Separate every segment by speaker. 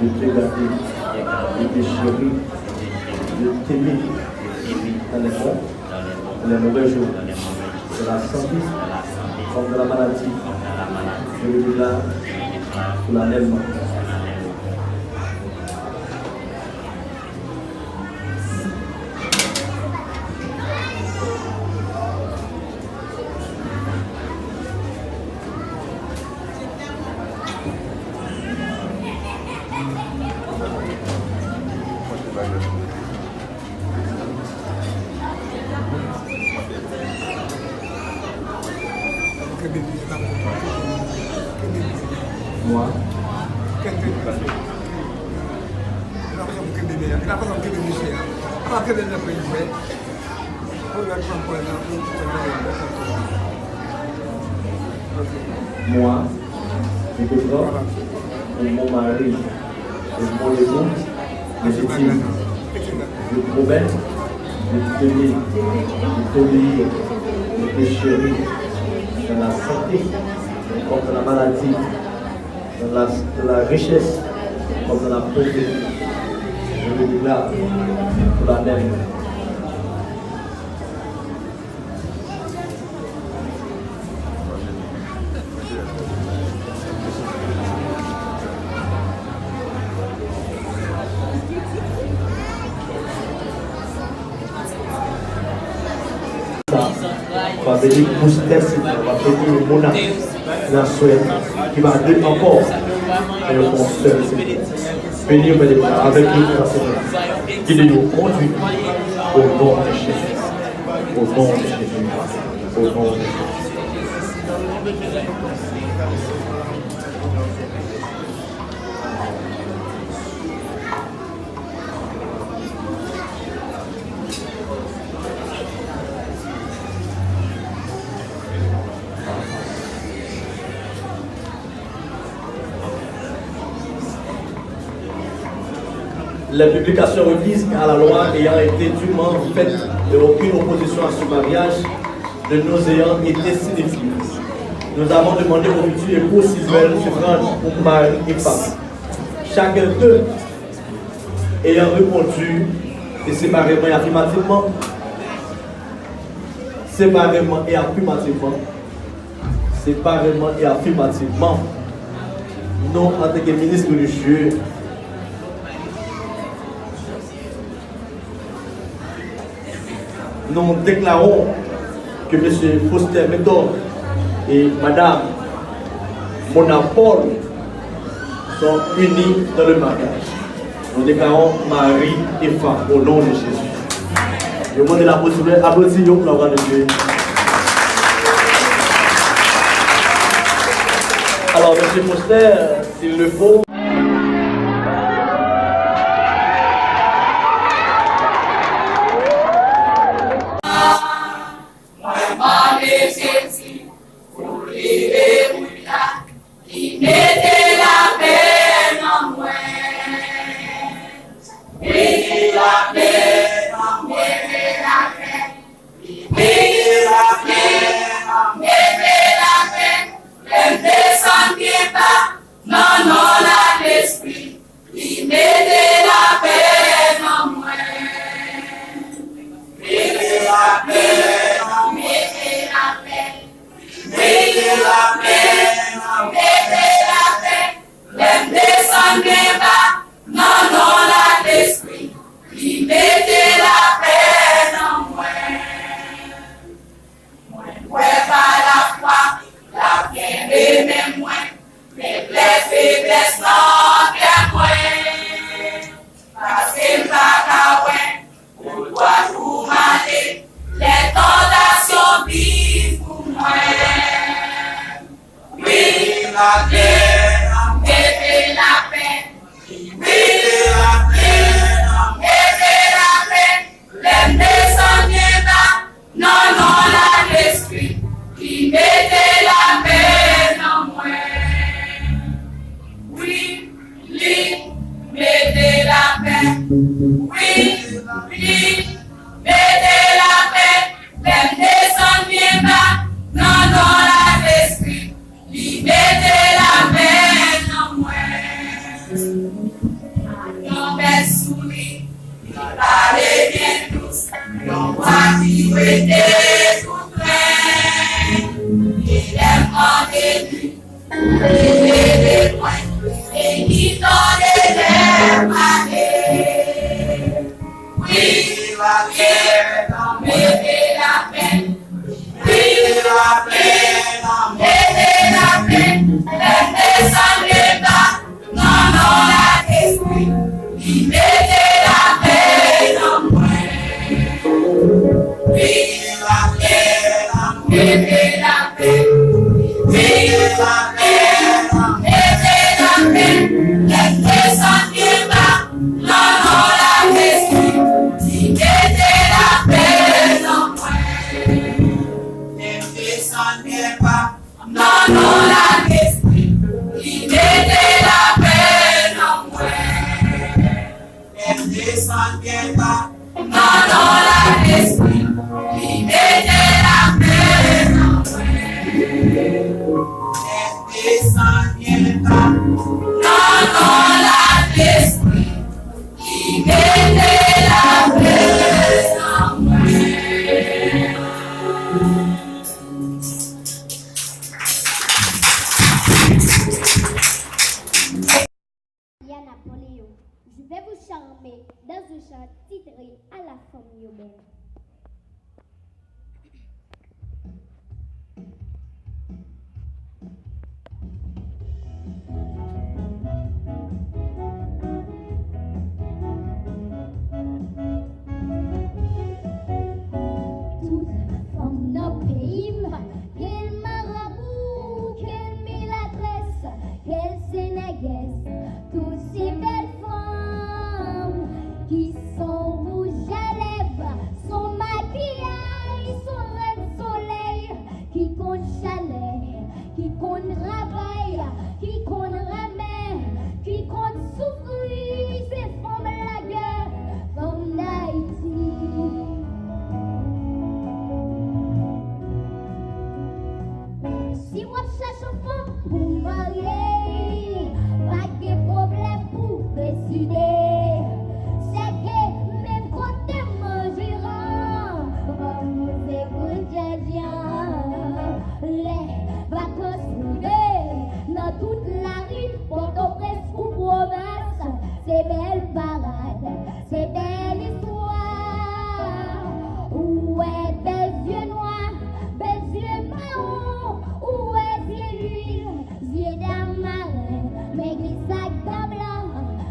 Speaker 1: te garder, de te chérir, de t'aimer dans les bons, dans les mauvais jours, de la santé, comme de la maladie. Je le déclare solennellement. Moi, moi, je te prends pour mon mari, pour mon époux, légitime. Je promets de t'aimer, de t'obéir, de te chérir dans la santé comme dans la maladie, dans la richesse comme dans la pauvreté. Je le déclare pour la même. On va venir booster, on va venir le monarque, la souhaite, qui va donner encore et le conseil. Venir avec nous, qui nous conduit au nom de Jésus, au nom de Jésus, au nom de Jésus. Les publications requises à la loi ayant été dûment faites et aucune opposition à ce mariage de nos ayants été signifiées. Nous avons demandé aux futurs époux s'ils veulent se rendre pour mari et femme. Chacun d'eux ayant répondu et séparément et affirmativement, nous, en tant que ministre religieux, nous déclarons que M. Foster Méthode et Mme Mona Paul sont unis dans le mariage. Nous déclarons mari et femme au nom de Jésus. Je vous demande la possibilité d'applaudir pour la voix de Dieu. Alors, M. Foster, s'il le faut.
Speaker 2: Yon bel souri, yon pale bien douce, yon voix qui était tout plein. Il aime en début, lever les poings, et qui donnait les manées. Oui, la paix, mettez la peine. Oui, la paix, mettez la peine. Mettez ça l'état, non, non, la l'esprit. Il mettait la paix en moi. Oui, la paix, mettez la paix. Oui, la paix, mettez la paix. Mettez ça l'état, non, non, la l'esprit. Il mettait la paix en moi. Mettez ça l'état, non, non, la l'esprit. Il mettait la paix en moi. Descendez pas, non, non, la l'esprit, libérez la paix en moi. Descendez pas, non, non, la l'esprit, libérez la paix en moi.
Speaker 3: Napoléon, je vais vous charmer dans un chant titré à la femme Yobel. Toute femme dans le pays, quel marabout, quelle mélatresse, quelle sénégaise, toutes ces belles femmes qui sont rouges à lèvres, son maquillage, son rêve soleil, qui compte chalet, qui compte travail, qui compte ramène, qui compte souffrir, ces femmes la guerre, femmes d'Haïti. Si moi cherche un femme pour marier, pas de problème pour décider. C'est que même quand t'es mangerant, nous écoutons bien. Les vacances privées, dans toute la rue, Port-au-Prince ou province, c'est belle parade, c'est belle histoire. Où est belles yeux noirs, belles yeux marrons, où est yeux d'amarin, mais glissac d'un blanc,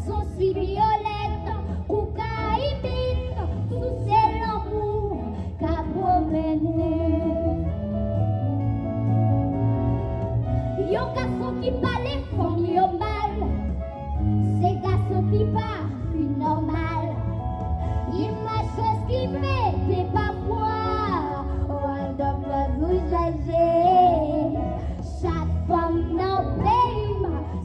Speaker 3: son suivi violette, cocaïne, tout c'est l'amour qu'a promené. Yon garçon qui parle, femme yon mal, c'est garçon qui parle, normal. Il m'a chose qui fait, t'es pas froid, on doit vous jager. Chaque femme dans le pays,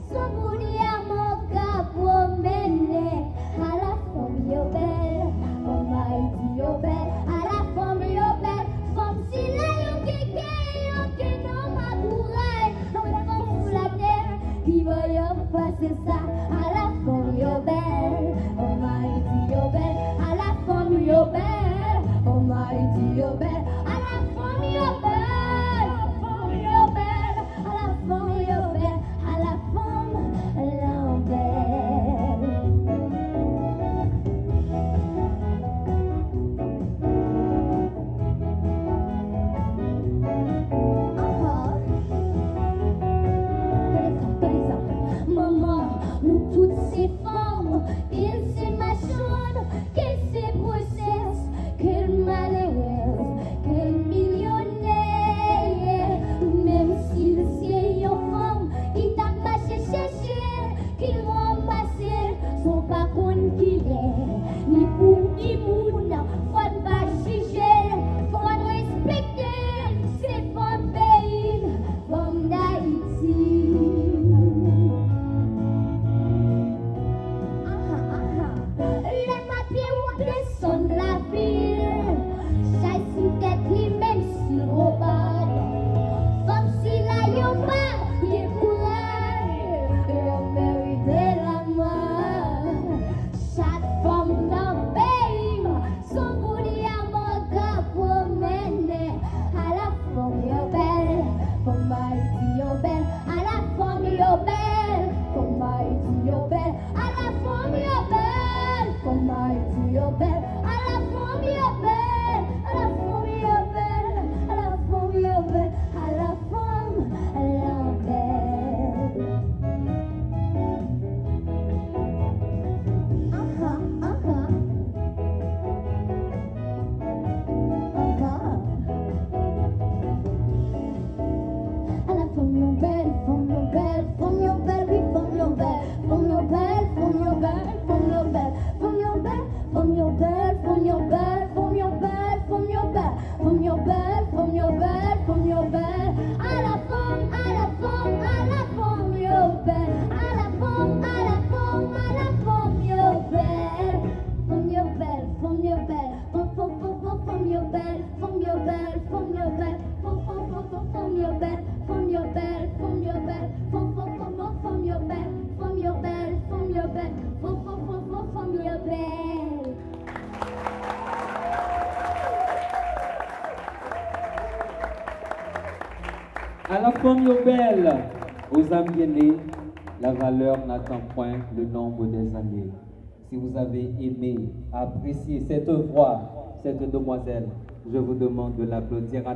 Speaker 3: son bouli à mon cas pour mener à la femme Yobel, on m'a dit Yobel, à la femme Yobel, femme si la yon kéké, non ma courage, on femme sous la terre, qui va yon passer ça, à la femme Yobel, on m'a dit Yobel, à la femme Yobel, on m'a dit Yobel, à la femme Yobel. À la femme Lambert. Maman, nous toutes ces femmes, qu'elles c'est machonnes, qu'elles c'est grossesses, qu'elles malheureuses, qu'elles millionnaires. Même si c'est une femme qui t'a marché chercher, qui ramassé, son pas qu'on qui est, ni pour ni moun, faut pas juger, faut respecter, ces femmes pays, femmes d'Haïti. Les papiers ou descendent la ville, chaque sous tête li même si robade, comme si la yon pas, il pourrait, il mérite la mort. your bed, from your bed, from your bed, from your bed, from your bed, from your bed, from your bed, from your bed, from your bed, from your bed, à la femme, à la femme, à la femme, your bed, à la femme, à la femme, à la femme, your bed, from your bed, from your bed, from your bed, from your bed, from your bed, from your bed, from your bed, from your bed, from your bed, from your bed, from your bed, from your bed.
Speaker 4: À la femme belle, aux âmes bien-nées, la valeur n'attend point le nombre des années. Si vous avez aimé, apprécié cette voix, cette demoiselle, je vous demande de l'applaudir.